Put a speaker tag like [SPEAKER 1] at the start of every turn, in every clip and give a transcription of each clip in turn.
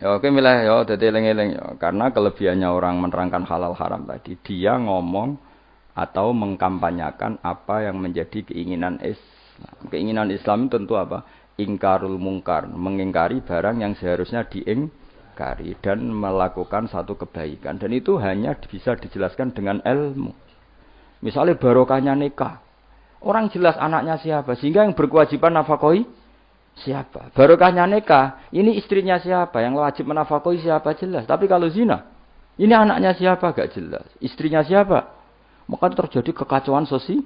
[SPEAKER 1] Ya oke milih ya dadi eling-eling ya. Karena kelebihannya orang menerangkan halal haram tadi, dia ngomong atau mengkampanyakan apa yang menjadi keinginan Islam. Keinginan Islam tentu apa? Ingkarul mungkar, mengingkari barang yang seharusnya diingkari dan melakukan satu kebaikan. Dan itu hanya bisa dijelaskan dengan ilmu. Misalnya barokahnya nikah. Orang jelas anaknya siapa, sehingga yang berkewajiban nafkahi siapa. Barokahnya nikah, ini istrinya siapa, yang wajib menafkahi siapa jelas. Tapi kalau zina, ini anaknya siapa gak jelas, istrinya siapa. Maka terjadi kekacauan sosial.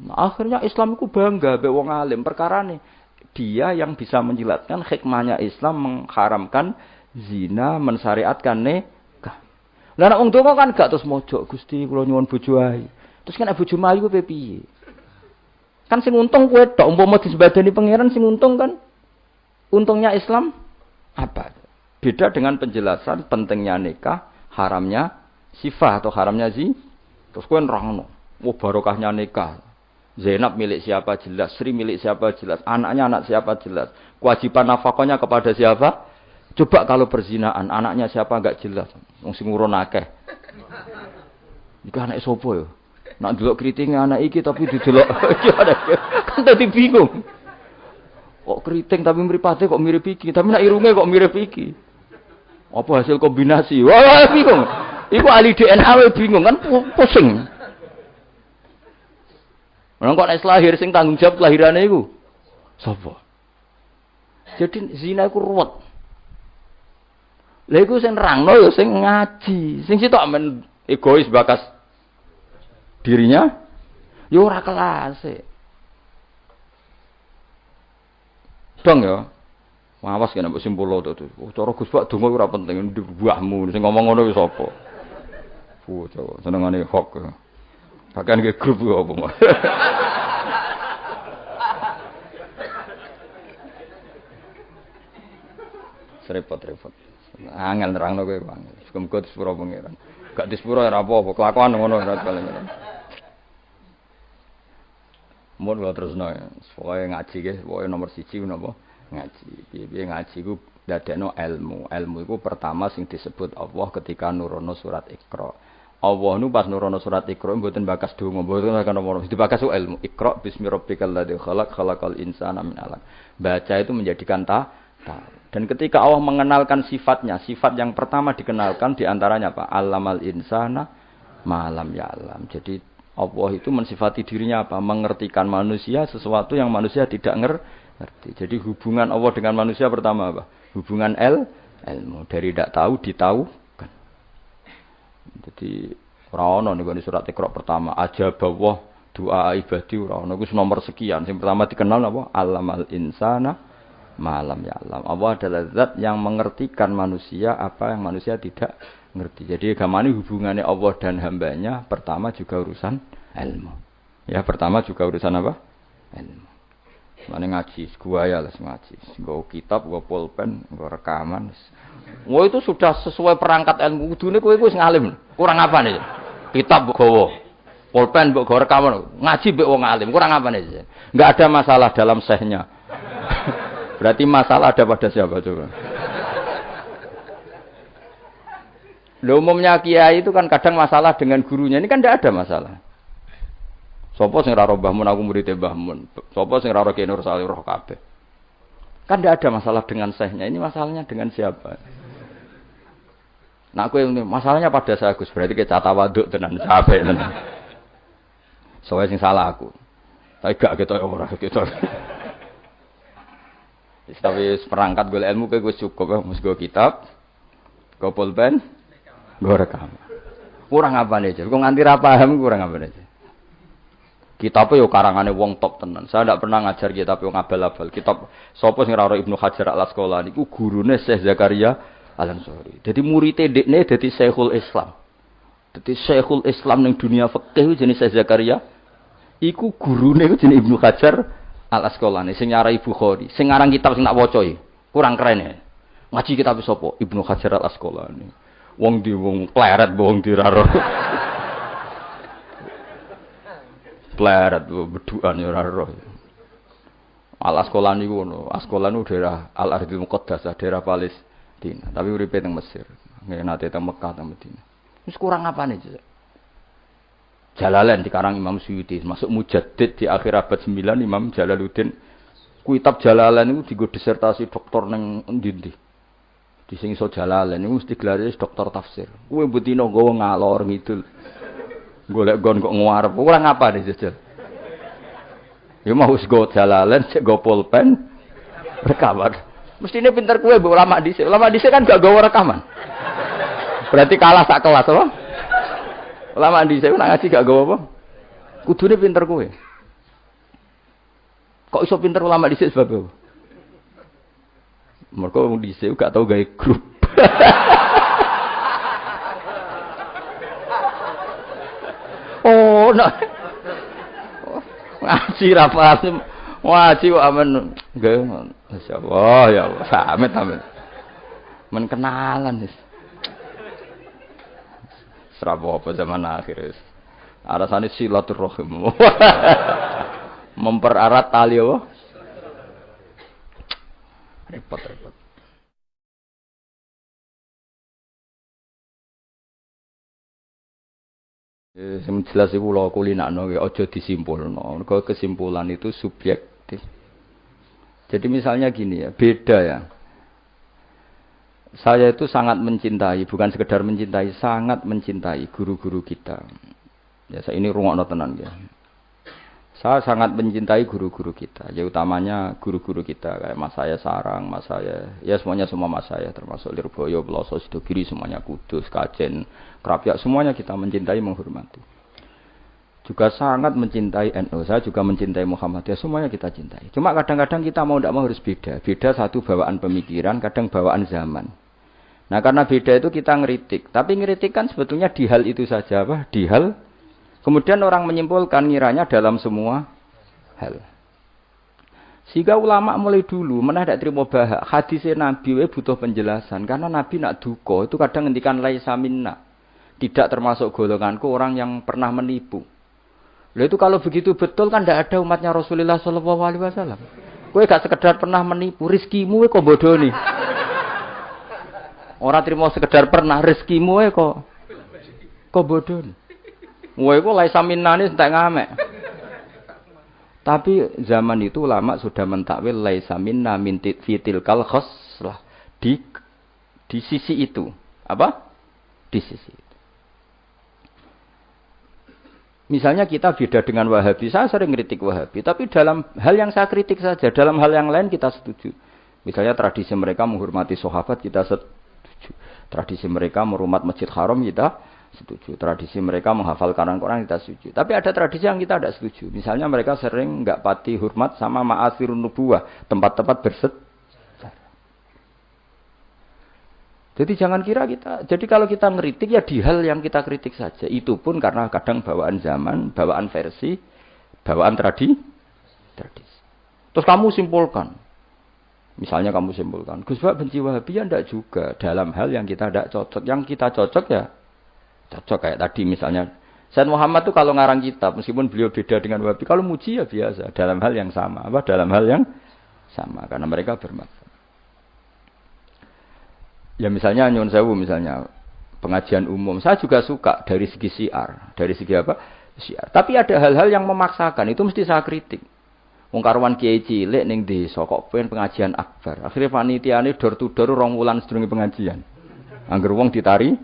[SPEAKER 1] Nah, akhirnya Islam itu bangga be wong alim perkara nih. Dia yang bisa menjelaskan hikmahnya Islam mengharamkan zina, mensyariatkan nikah. Lah nek wong donga kan gak terus mojok Gusti kula nyuwun bojo ae. Terus kan bojo mayu kuwi piye? Kan sing untung kowe tok umpama disembadani pangeran sing untung kan. Untungnya Islam apa? Beda dengan penjelasan pentingnya nikah, haramnya sifah atau haramnya terus kowe nerangno. Oh barokahnya nikah. Zainab milik siapa jelas, Sri milik siapa jelas, anaknya anak siapa jelas. Kewajiban nafkahnya kepada siapa? Coba kalau perzinaan, anaknya siapa enggak jelas. Wong sing ngurun akeh. Iki anak sapa ya? Nak delok kriting anak iki tapi didelok kan dadi bingung. Kok kriting tapi mripate kok mirip iki, tapi nak irunge kok mirip iki. Apa hasil kombinasi? Wah, bingung. Iku ahli DNA we bingung kan pusing. Orang kok nek lahir sing tanggung jawab kelahirane iku sapa? Jadi zina iku ruwet. Lha iku sing nerangno ya sing ngaji. Sing sitok men egois bakas dirinya yo ora kelas e. Dong ya. Awas kena mbok simpul to. Cara Gus Pak donga ora penting buahmu sing ngomong ngono wis apa. Bocah senengane hok. Bahkan ke grup kok apa. Repot-repot. Angel nerangno kowe angel. Muga disepuro pangeran. Gak disepuro ora apa-apa, kelakuan ngono ora paling. Mun wae terusno. Pokoke ngaji ge, pokoke nomor 1 menapa? Ngaji. Piye-piye ngaji ku dadekno ilmu. Ilmu iku pertama sing disebut Allah ketika nurono surat Iqra. Allah nu pas nurono surat Iqra mboten bakas donga, mboten akan nomor. Dibakas ilmu. Iqra bismi rabbikal ladzi khalaq khalaqal insana min 'alaq. Baca itu menjadikan dan ketika Allah mengenalkan sifatnya, sifat yang pertama dikenalkan diantaranya apa? Allamal insana malam ya'lam. Jadi Allah itu mensifati dirinya apa? Mengertikan manusia sesuatu yang manusia tidak ngerti. Jadi hubungan Allah dengan manusia pertama apa? Hubungan ilmu. Dari tidak tahu ditahukan. Jadi ora ono niku surat Iqra pertama aja bawah doa ibadi ora ono. Iku nomor sekian. Yang pertama dikenal apa? Allamal insana malam ya alam. Allah adalah zat yang mengertikan manusia apa yang manusia tidak ngerti. Jadi agama ini hubungannya Allah dan hambanya pertama juga urusan ilmu. Ya pertama juga urusan apa? Ilmu. Mana ngaji, gua ya lah ngaji. Gua kitab, gua pulpen, gua rekaman. Wah itu sudah sesuai perangkat ilmu. Kudune kowe wis ngalim. Kurang apa nih? Kitab gawa. Pulpen mbok gawa rekaman. Ngaji mbek wong alim. Kurang apa nih? Enggak ada masalah dalam sehnya. Berarti masalah ada pada siapa coba? Loh, umumnya kiai itu kan kadang masalah dengan gurunya. Ini kan tidak ada masalah. Sopo sing raro Mbah Mun aku murid Mbah Mun. Sopo sing raro Ki Nur Salih roh kabeh. Kan tidak ada masalah dengan sehnya. Ini masalahnya dengan siapa? Nah aku yang masalahnya pada saya Gus. Berarti ke cata waduk tenan capek tenan. Soalnya sing salah aku. Tapi gak gitu ora gitu. Tapi perangkat gue ilmu kayak gue cukup ya, mus gue kitab, gue pulpen, gue rekam. Kurang apa nih? Gue nganti paham kurang apa nih? Kitabnya yo karangannya wong top tenan. Saya tidak pernah ngajar kitab yang abal-abal. Kitab sopo sing raro Ibnu Hajar al Asqalani iku gurune Syekh Zakaria Al Ansori. Jadi muridé dekne dadi Syekhul Islam. Dadi Syekhul Islam ning dunia fikih jenenge Syekh Zakaria. Iku gurune iku jenenge Ibnu Hajar Al Asqalani sing nyarai Bukhari, sing ngarang kitab sing tak waca iki. Kurang keren ya. Ngaji kitab sapa? Ibnu Hajar Al Asqalani. Wong di wong pleret wong diraro. Pleret bedukan ya ora roh. Al Asqalani ku ngono. Asqalani daerah Al Ardhil Muqaddasah, daerah Medina, tapi uripe teng Mesir. Nggih nate teng Mekah teng Medina. Wis kurang apane, Cek? Jalalain dikarang Imam Suyuti, masuk mujaddid di akhir abad 9 Imam Jalaluddin. Kitab Jalalain itu dienggo disertasi doktor ning endi-endi. Di sing iso Jalalain niku mesti gelare doktor tafsir. Kuwe betina nggawa ngalor ngidul. Golek gon kok ngarep. Kurang apa nih jajal? Ya mau wis go Jalalain, cek go pulpen rekaman. Mestine pinter kowe mbok ulama dhisik. Ulama dhisik kan gak gawa rekaman. Berarti kalah sak kelas apa? Ulama dhisik nak ngaji gak gawa apa? Kudune pinter kowe. Kok iso pinter ulama dhisik sebab apa? Mergo wong dhisik gak tau gawe grup. Oh, nah. Ngaji ra paham. Ngaji kok amen gawe masyaallah ya Allah, samit amin. Men kenalan wis. Serabo apa zaman akhir wis. Arasane silaturahim. Mempererat tali apa? Repot. Sing jelas iku kula kulinakno aja disimpulno. Mergo kesimpulan itu subjektif. Jadi misalnya gini ya, beda ya. Saya itu sangat mencintai, bukan sekedar mencintai, sangat mencintai guru-guru kita. Ya, saya ini rungokno tenan ya. Saya sangat mencintai guru-guru kita, ya utamanya guru-guru kita kayak Mas saya Sarang, Mas saya, ya semuanya semua Mas saya termasuk Lirboyo, Bloso, Sidogiri, semuanya Kudus, Kajen, Krapyak, semuanya kita mencintai, menghormati. Juga sangat mencintai NU, saya juga mencintai Muhammadiyah, semuanya kita cintai. Cuma kadang-kadang kita mau tidak mau harus beda. Beda satu bawaan pemikiran, kadang bawaan zaman. Nah karena beda itu kita ngeritik. Tapi ngeritik kan sebetulnya di hal itu saja, apa? Di hal, kemudian orang menyimpulkan ngiranya dalam semua hal. Sehingga ulama mulai dulu mana tidak terima bahak. Hadisnya Nabi butuh penjelasan. Karena Nabi nak duko itu kadang ngendikan laisa minna. Tidak termasuk golonganku orang yang pernah menipu. Lalu itu kalau begitu betul kan tidak ada umatnya Rasulullah SAW. Kowe gak sekedar pernah menipu, rezekimu kok bodoh nih. Orang terima sekedar pernah, rezekimu kok bodoh nih. Kowe iku laisa minnane entek ngamek. Tapi zaman itu ulama sudah mentakwil laisa minna min fitil kal khoslah di sisi itu. Apa? Di sisi itu. Misalnya kita beda dengan Wahabi, saya sering kritik Wahabi, tapi dalam hal yang saya kritik saja, dalam hal yang lain kita setuju. Misalnya tradisi mereka menghormati sahabat, kita setuju. Tradisi mereka merumat Masjid Haram, kita setuju. Tradisi mereka menghafal Quran, kita setuju. Tapi ada tradisi yang kita tidak setuju. Misalnya mereka sering nggak pati hormat sama ma'asirun nubuwah, tempat-tempat bersejarah. Jadi jangan kira kita, jadi kalau kita ngeritik ya di hal yang kita kritik saja. Itu pun karena kadang bawaan zaman, bawaan versi, bawaan tradisi. Terus kamu simpulkan. Misalnya kamu simpulkan, Gus Bak benci Wahabi ya enggak juga. Dalam hal yang kita tidak cocok. Yang kita cocok ya cocok kayak tadi misalnya. Sayyid Muhammad tuh kalau ngarang kitab, meskipun beliau beda dengan Wahabi, kalau muji ya biasa. Dalam hal yang sama. Apa? Dalam hal yang sama. Karena mereka bermanfaat. Ya misalnya nyuwun sewu misalnya pengajian umum, saya juga suka dari segi syiar, dari segi apa? Syiar. Tapi ada hal-hal yang memaksakan, itu mesti saya kritik. Wong karuan kiai cilik ning desa kok pengen pengajian akbar. Akhirnya panitiane door to door 2 wulan sedurunge pengajian. Angger wong ditari.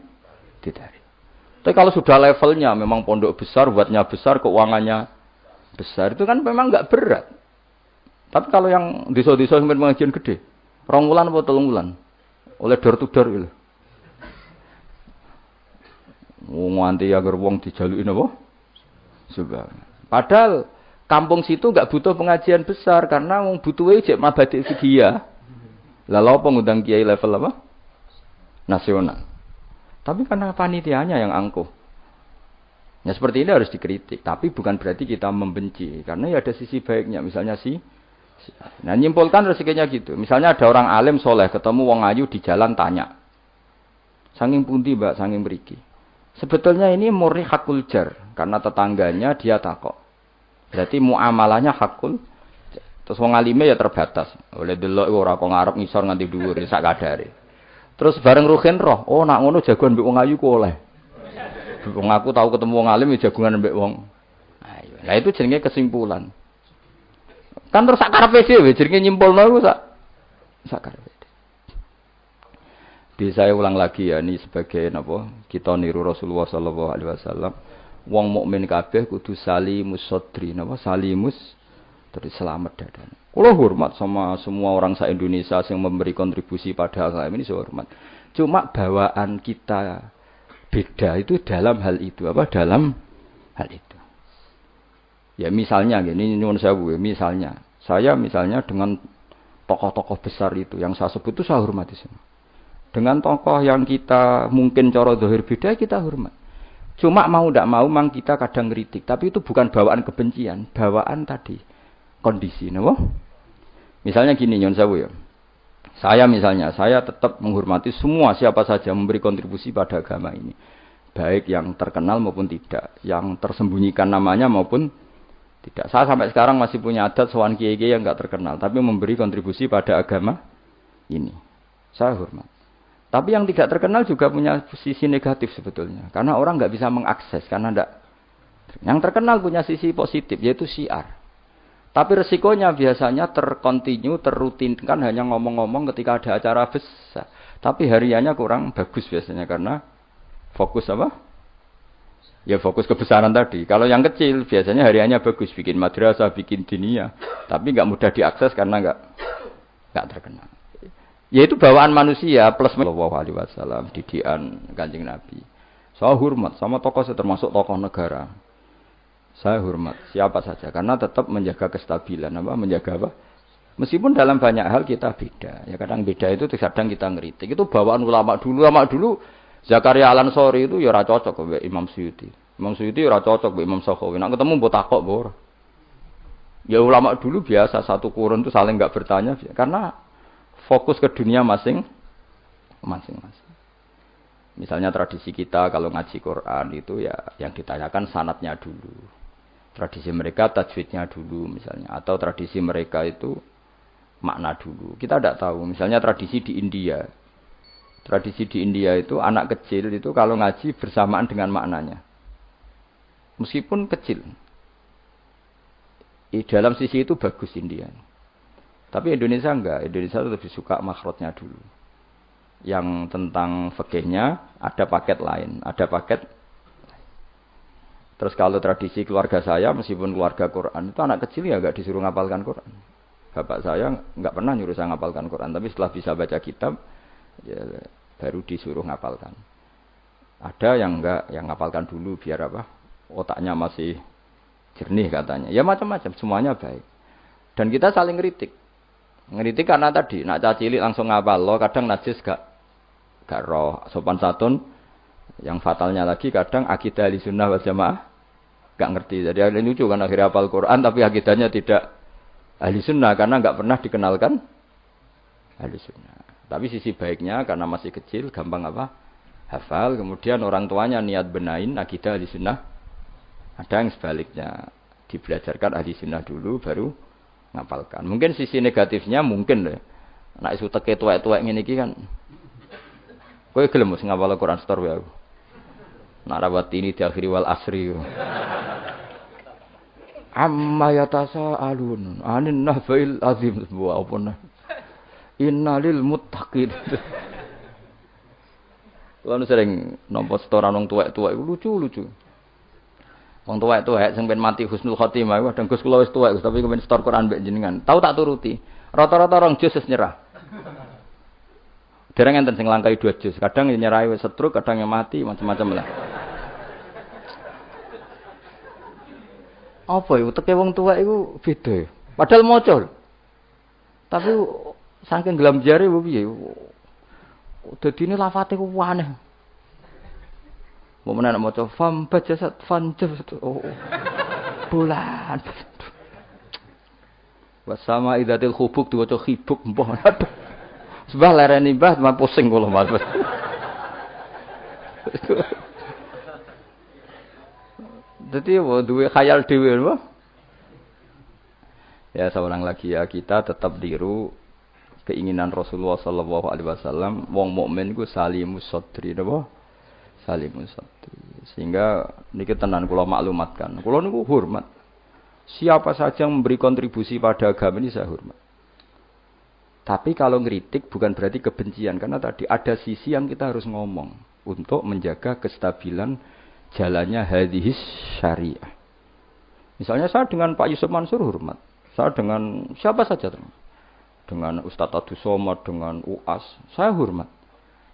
[SPEAKER 1] Tapi kalau sudah levelnya memang pondok besar, buatnya besar, keuangannya besar, itu kan memang enggak berat. Tapi kalau yang desa-desa yang pengajian gede, 2 wulan apa 3 wulan? Oleh door to door itu. Nganti agar wong dijaluki napa? Juga. Padahal kampung situ enggak butuh pengajian besar karena wong butuhe jek mabadi fiqih. Lah lha apa ngundang kiai level apa? Nasional. Tapi karena panitianya yang angkuh. Ya seperti ini harus dikritik, tapi bukan berarti kita membenci karena ya ada sisi baiknya. Misalnya nah nyimpulkan rezekinya gitu. Misalnya ada orang alim soleh ketemu wong ayu di jalan tanya, saking pundi mbak, saking mriki. Sebetulnya ini murni hakul jar karena tetangganya dia takok. Berarti muamalahnya hakul. Terus wong alime ya terbatas. Oleh delok ora kok ngarep ngisor nganti dhuwur sak kadare. Terus bareng Ruhin roh, oh nak ngono jagoan mbek wong ayu ku oleh. Wong aku tahu ketemu wong alim ya jagungan mbek wong ayu. Lah itu jenenge kesimpulan. Kan terus sak karepe dhewe jenenge nyimpulno iku sak karepe. Di saya ulang lagi ya ini sebagai napa kita niru Rasulullah sallallahu alaihi wasallam. Wong mukmin kabeh kudu salimus sodri napa salimus dari selamat dadane. Kula hormat sama semua orang se-Indonesia yang memberi kontribusi pada agama ini saya hormat. Cuma bawaan kita beda itu dalam hal itu apa dalam hal itu. Ya misalnya gini nyuwun sewu misalnya saya misalnya dengan tokoh-tokoh besar itu yang saya sebut itu saya hormati semua. Dengan tokoh yang kita mungkin cara zahir beda kita hormat. Cuma mau ndak mau mang kita kadang kritik, tapi itu bukan bawaan kebencian, bawaan tadi kondisi, napa? Misalnya gini nyon sewu ya. Saya misalnya, saya tetap menghormati semua siapa saja memberi kontribusi pada agama ini. Baik yang terkenal maupun tidak, yang tersembunyikan namanya maupun tidak. Saya sampai sekarang masih punya adat sowan kiai-kiai yang enggak terkenal, tapi memberi kontribusi pada agama ini. Saya hormat. Tapi yang tidak terkenal juga punya sisi negatif sebetulnya. Karena orang enggak bisa mengakses, karena enggak. Yang terkenal punya sisi positif, yaitu syiar. Tapi resikonya biasanya terkontinu, terrutinkan hanya ngomong-ngomong ketika ada acara besar. Tapi hariannya kurang bagus biasanya karena fokus apa? Ya fokus kebesaran tadi. Kalau yang kecil biasanya hariannya bagus, bikin madrasah, bikin diniyah. Tapi nggak mudah diakses karena nggak terkenal. Ya itu bawaan manusia plus Sallallahu Alaihi Wasallam, didikan Kanjeng Nabi. Saya hormat sama tokoh termasuk tokoh negara. Saya hormat siapa saja karena tetap menjaga kestabilan apa menjaga apa meskipun dalam banyak hal kita beda ya kadang beda itu kadang kita ngeritik itu bawaan ulama dulu Zakaria Al-Ansori itu ya ora cocok mbek Imam Suyuti ya ora cocok mbek Imam Sakhawi nek ketemu mbok takok mbok ya ulama dulu biasa satu kurun itu saling enggak bertanya karena fokus ke dunia masing-masing. Misalnya tradisi kita kalau ngaji Quran itu ya yang ditanyakan sanadnya dulu. Tradisi mereka tajwidnya dulu misalnya. Atau tradisi mereka itu makna dulu. Kita tidak tahu. Misalnya tradisi di India. Tradisi di India itu anak kecil itu kalau ngaji bersamaan dengan maknanya. Meskipun kecil. Dalam sisi itu bagus India. Tapi Indonesia enggak. Indonesia itu lebih suka makhrajnya dulu. Yang tentang fikihnya ada paket lain, ada paket. Terus kalau tradisi keluarga saya meskipun keluarga Quran itu anak kecil ya enggak disuruh ngapalkan Quran. Bapak saya enggak pernah nyuruh saya ngapalkan Quran, tapi setelah bisa baca kitab ya baru disuruh ngapalkan. Ada yang enggak, yang ngapalkan dulu biar apa? Otaknya masih jernih katanya. Ya macam-macam, semuanya baik. Dan kita saling kritik. Ngeritik karena tadi nak cacilik langsung ngapal lo kadang najis gak roh sopan santun yang fatalnya lagi kadang akidah Ahlussunnah wal Jamaah gak ngerti jadi ada lucu kan akhirnya hafal Quran tapi akidahnya tidak Ahlussunnah karena gak pernah dikenalkan Ahlussunnah. Tapi sisi baiknya karena masih kecil gampang apa hafal kemudian orang tuanya niat benain akidah Ahlussunnah. Ada yang sebaliknya dibelajarkan Ahlussunnah dulu baru ngapalkan. Mungkin sisi negatifnya mungkin loh. Nek isu teke tuwek-tuwek ngene iki kan. Kowe gelem mesti ngapal Quran setor wae aku. Nek rawat ini diakhiri wal asri. Amma yatasa alun. Anin nahbail azim wa apuna. Innalil muttaqin. Lalu sering nampa setoran wong tuwek-tuwek lucu-lucu. Wong tuwek-tuwek sing ben mati husnul khotimah kadang Gus kula wis tuwek tapi kepen setor Quran mbek jenengan. Tahu tak turuti. Rata-rata rong juz wis nyerah. Dereng enten sing langkai 2 juz. Kadang nyerahi wis setruk, kadang yang mati macam-macam lah. Apa iku teke wong tuwek iku beda. Padahal maca. Tapi saking gelam jare piye. Dadine lafate ku aneh. Mau menaik motor fam bajasat fanjat oh bulan bersama idatil khubuk diwaca khibuk mbah aduh sebah lereni mbah mah pusing kula Mas. Dadi duwe khayal dhewe lho. Ya seorang lagi ya kita tetap diru keinginan Rasulullah sallallahu alaihi wasallam, wong mukmin iku salimus sadri napa? Salimus sadri. Sehingga niki tenan kula maklumatkan. Kula niku hormat. Siapa saja yang memberi kontribusi pada agama ini saya hormat. Tapi kalau ngeritik bukan berarti kebencian, karena tadi ada sisi yang kita harus ngomong untuk menjaga kestabilan jalannya hadhis syariah. Misalnya saya dengan Pak Yusuf Mansur hormat, saya dengan siapa saja dengan Ustadz Abdus Somad, dengan UAS, saya hormat.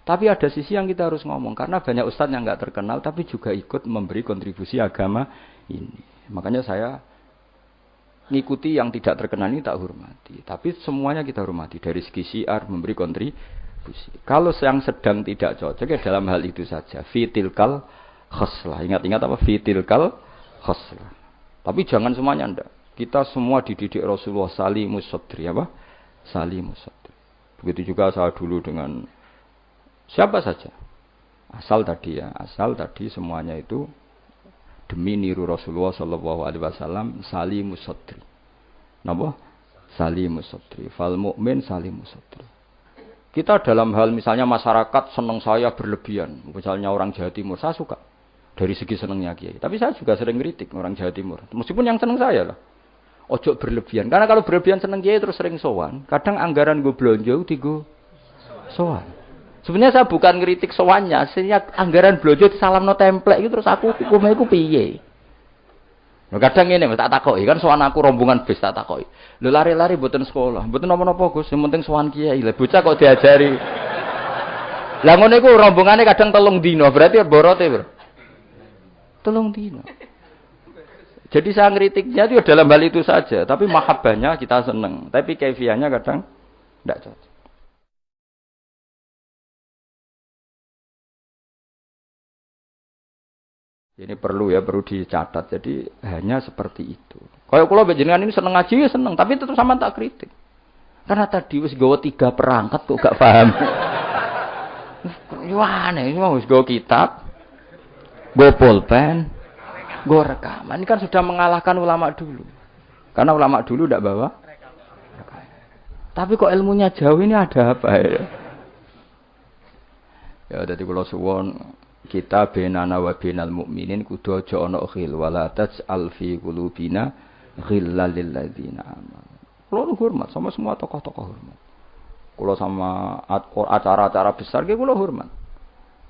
[SPEAKER 1] Tapi ada sisi yang kita harus ngomong, karena banyak ustadz yang nggak terkenal tapi juga ikut memberi kontribusi agama ini. Makanya saya ngikuti yang tidak terkenal ini tak hormati, tapi semuanya kita hormati dari segi syiar memberi kontribusi. Kalau yang sedang tidak cocok ya dalam hal itu saja fitilkal khoslah. Ingat-ingat apa fitilkal khoslah. Tapi jangan semuanya ndak. Kita semua dididik Rasulullah salimus sadri apa? Salimus sadri. Begitu juga saya dulu dengan siapa saja. Asal tadi semuanya itu demi niru Rasulullah sallallahu alaihi wasallam salimus sadri. Napa? Salimus sadri. Fal mukmin salimus sadri. Kita dalam hal misalnya masyarakat senang saya berlebihan. Misalnya orang Jawa Timur, saya suka dari segi senangnya kiai. Tapi saya juga sering kritik orang Jawa Timur. Meskipun yang senang saya lah. Ojo berlebihan. Karena kalau berlebihan senang kiai terus sering sowan. Kadang anggaran gue belanja digo sowan. Sebenarnya saya bukan ngeritik sowannya, sehingga anggaran belanja disalamno template itu terus aku hukumnya iku piye. Lho kadang ngene tak takoki kan sowan aku rombongan bis tak takoki. Lho lari-lari mboten sekolah, mboten napa-napa Gus, sing penting sowan kiai. Lah bocah kok diajari. Lah ngono iku rombongane kadang 3 dina, berarti borote, Bro. 3 dina. Jadi saya ngeritiknya itu dalam hal itu saja, tapi mahabbahnya kita seneng, tapi kaifiahnya kadang tidak cocok. Ini perlu dicatat. Jadi hanya seperti itu. Kalau kula jenengan ini seneng ngaji ya seneng, tapi tetap sama tak kritik. Karena tadi wis gawa 3 perangkat kok gak paham. Wah, nih wis gawa kitab, gawa pulpen, gawa rekaman. Ini kan sudah mengalahkan ulama dulu. Karena ulama dulu ndak bawa rekaman. Tapi kok ilmunya jauh ini ada apa ya? Ya dadi kula suwon kita benana wa benal mukminin kudu aja ana khil wala taj'al fi qulubina ghillal lil ladzina amanu. Kulo hormat sama semua tokoh-tokoh hormat. Kulo sama acara-acara besar ge kulo hormat.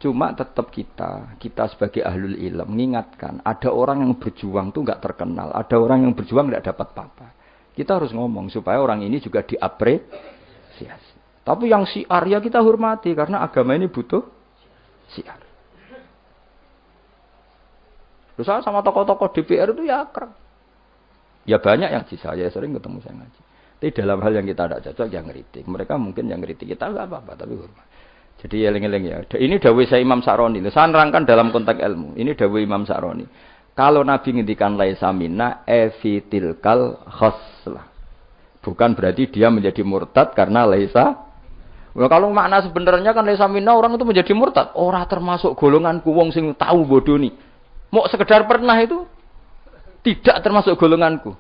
[SPEAKER 1] Cuma tetap kita sebagai ahlul ilm mengingatkan ada orang yang berjuang tuh enggak terkenal, ada orang yang berjuang enggak dapat apa-apa. Kita harus ngomong supaya orang ini juga diapresiasi. Tapi yang syiar ya kita hormati karena agama ini butuh syiar. Terus saya sama tokoh-tokoh DPR itu ya akrab. Ya banyak yang di saya sering ketemu saya ngaji. Tapi dalam hal yang kita tidak cocok yang ngeritik. Mereka mungkin yang ngeritik kita enggak apa-apa tapi hormat. Jadi eling-eling ya. Ini dawuh saya Imam Sa'roni. Saya nerangkan dalam konteks ilmu. Ini dawuh Imam Sa'roni. Kalau Nabi ngendikan laisa minna efitilkal khoslah. Bukan berarti dia menjadi murtad karena laisa. Nah, kalau makna sebenarnya kan laisa minna orang itu menjadi murtad. Ora termasuk golonganku wong sing tahu bodoni. Mau sekedar pernah itu tidak termasuk golonganku.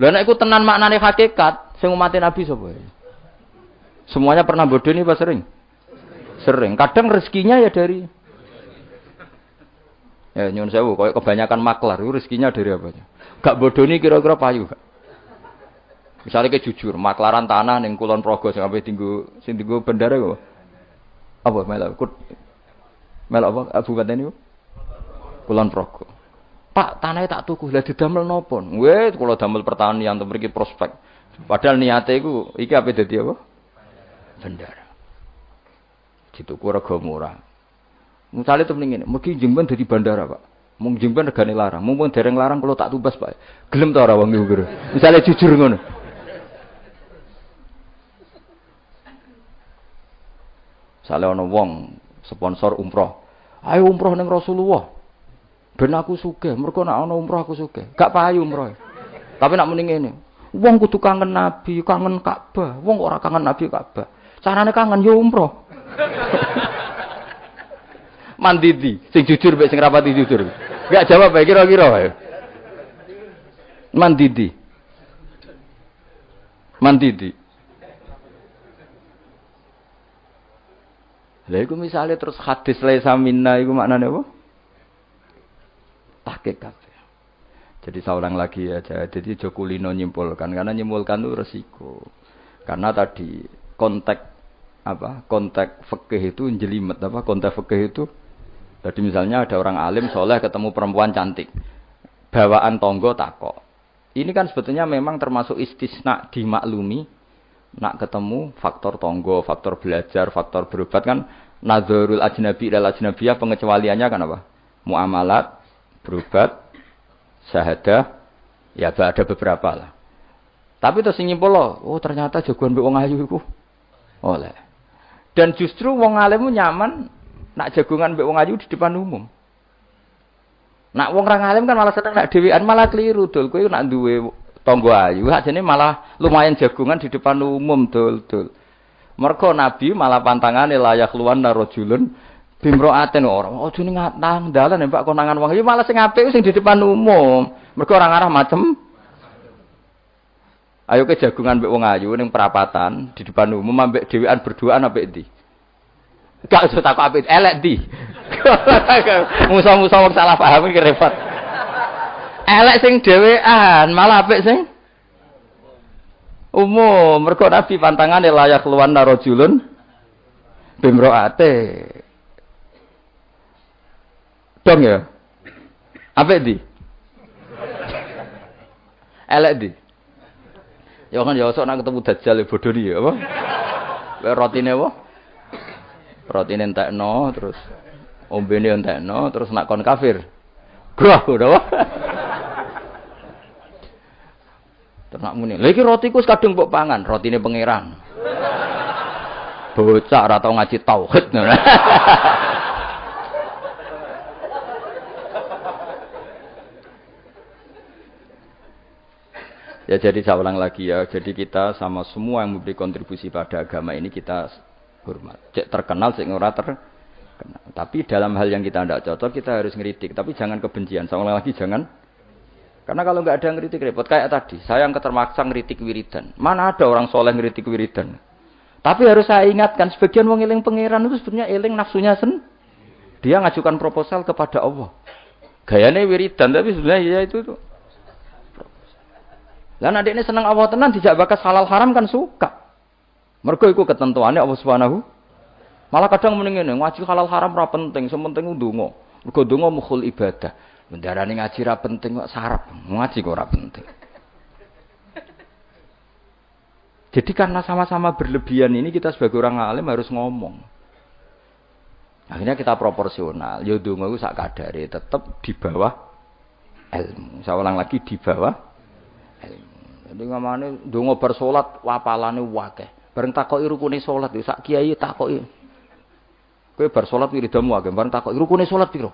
[SPEAKER 1] Lah nek iku tenan maknane hakikat, sing umat Nabi sapa? Semuanya pernah bodoh nih Pak sering? Sering. Kadang rezekinya ya dari ya nyun sewu, koyo kebanyakan maklar itu rezekinya dari apa? Gak bodoh nih kira-kira payu gak? Misalnya kayak jujur, maklaran tanah ning Kulon Progo sampai tinggu bendara kok. Apa melok apa Abu Baten itu? Kulon Progo. Pak, tanahnya tak tuku, lah didamel napa? Weh, kula damel pertanian to mriki prospek. Padahal niate iku iki ape dadi apa? Bendara. Dituku rega murah. Misale temen ngene, mugi jengben dadi bandara, Pak. Mung jengben regane larang, mumpun dereng larang kula tak tumbas, Pak. Gelem ta ora wong iku? Misale jujur ngono. Misale ana wong sponsor umroh. Ayo umroh ning Rasulullah. Ben aku sugih, mergo nek ana umroh aku sugih. Gak payu umroh. Tapi nek muni ngene, wong kudu kangen Nabi, kangen Ka'bah. Wong kok ora kangen Nabi Ka'bah. Carane kangen yo umroh. Mandidi, sing jujur mek sing rapati jujur. Gak jawab bae kira-kira wae. Mandidi. Lah iku misale terus hadis laisa minna iku maknane apa? Tahqiq kabeh. Jadi saya ulang lagi ya, jadi Jokulino nyimpulkan karena nyimpulkan itu resiko. Karena tadi konteks fikih itu jelimet konteks fikih itu. Jadi misalnya ada orang alim soleh ketemu perempuan cantik, bawaan tonggo takok. Ini kan sebetulnya memang termasuk istisna dimaklumi. Nak ketemu faktor tonggo, faktor belajar, faktor berobat kan nazarul ajnabi ilal ajnabiyah pengecualiannya kan apa? Muamalat, berobat, syahadah, ya ada beberapa lah. Tapi terus nyimpul oh ternyata jagoan mbek wong ayu iku oleh. Dan justru wong alim nyaman nak jagongan mbek wong ayu di depan umum. Nak wong ra alim kan malah seneng nak dhewean malah keliru dul. Kowe nak duwe tangga ayu ajene malah lumayan jagongan di depan umum dul. Mergo Nabi malah pantangane layak luwan narojulun bimroaten ora. Ojo ning nang dalan mbak konangan wong ayu malah sing apik sing di depan umum. Mergo ora ngarah macem. Ayo ke jagungan mbek wong ayu ning perapatan di depan umum ambek dhewean berduaan ambek ndi? Gak usah takok apik elek ndi. Musa-musa wong salah paham iki repot. Elek sing dhewean, malah apik sing umum. Mergo Nabi pantangane layak luwan narojulun bimroate. Dong ya. Apik ndi? Elek ndi? Ya kan ya sok nak ketemu dajjal bodoh ni ya apa? Rotine apa? Rotine entekno terus ombene entekno terus nak kon kafir. Grah ngono apa? Terus nak muni, "Lha iki rotiku wis kadung mbok pangan, rotine pangeran." Bocah ora tau ngaji tauhid ngono. Ya jadi saya ulang lagi ya, jadi kita sama semua yang memberi kontribusi pada agama ini kita hormat. Cek terkenal, cek ora terkenal. Tapi dalam hal yang kita tidak cocok kita harus ngeritik. Tapi jangan kebencian. Saya ulang lagi jangan. Karena kalau nggak ada ngeritik repot. Kayak tadi, saya yang ketermaksa ngeritik wiridan. Mana ada orang soleh ngeritik wiridan? Tapi harus saya ingatkan, sebagian wong eling pangeran itu sebenarnya eling nafsunya Dia ngajukan proposal kepada Allah. Gayanya wiridan, tapi sebenarnya ya itu tuh. Lan adiknya seneng Allah tenan dijak bakas halal haram kan suka. Mergo iku ketentuannya Allah Subhanahu. Malah kadang mending ngene, ngaji halal haram ora penting, sementing ndonga. Mergo ndonga mukhul ibadah. Mendarani ngaji ra penting kok sarap, ngaji kok ora penting. Jadi karena sama-sama berlebihan ini kita sebagai orang alim harus ngomong. Akhirnya kita proporsional. Ya ndonga iku sak kadare tetep di bawah ilmu. Saya ulang lagi di bawah ilmu. Jadi ngamane ndonga bar salat wapalane akeh. Bareng takoki rukune salat yo sak kiai takoki. Kowe bar salat wiridamu akeh, bareng takoki rukune salat piro?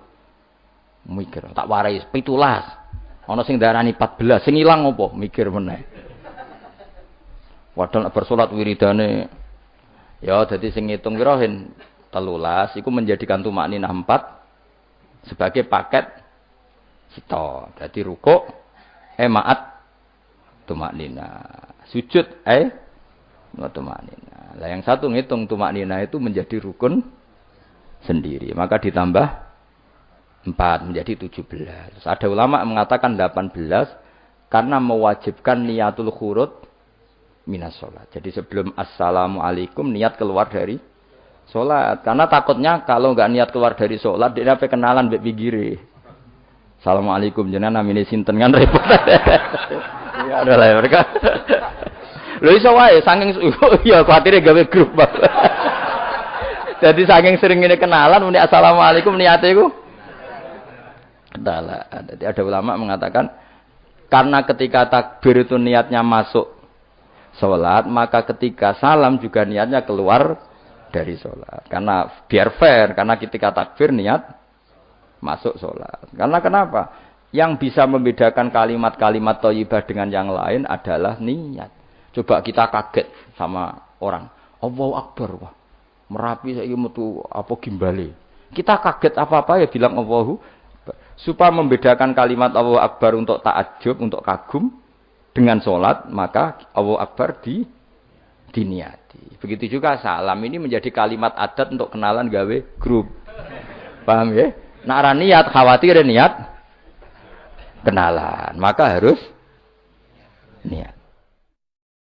[SPEAKER 1] Mikir, tak warai 17. Ana sing darani 14, sing ilang apa? Mikir meneh. Padahal bar salat wiridane ya dadi sing ngitung piro 13 iku menjadikan tumakninah 4 sebagai paket sito. Dadi rukuk maat tumaknina, sujud tumaknina. Lah yang satu ngitung tumaknina itu menjadi rukun sendiri, maka ditambah 4 menjadi 17. Terus ada ulama mengatakan 18 karena mewajibkan niatul khurud minas sholat. Jadi sebelum assalamualaikum niat keluar dari sholat. Karena takutnya kalau nggak niat keluar dari sholat dia sampai kenalan mbek pinggire. Assalamualaikum jenengan namine sinten kan repot. Ya ada lah mereka. Lho iso wae saking ya kuwatire gawe grup. Jadi saking sering ini kenalan muni assalamualaikum niate iku kenalan. Jadi ada ulama mengatakan karena ketika takbir itu niatnya masuk salat, maka ketika salam juga niatnya keluar dari salat. Karena biar fair, karena ketika takbir niat masuk salat. Karena kenapa? Yang bisa membedakan kalimat-kalimat thayyibah dengan yang lain adalah niat. Coba kita kaget sama orang. Allahu Akbar. Wah. Merapi saiki metu apa gimbale. Kita kaget apa-apa ya bilang Allahu Akbar. Supaya membedakan kalimat Allahu Akbar untuk ta'ajub, untuk kagum dengan salat, maka Allahu Akbar diniati. Begitu juga salam ini menjadi kalimat adat untuk kenalan gawe grup. Paham ya? Nak ra niat khawatir niat kenalan, maka harus niat.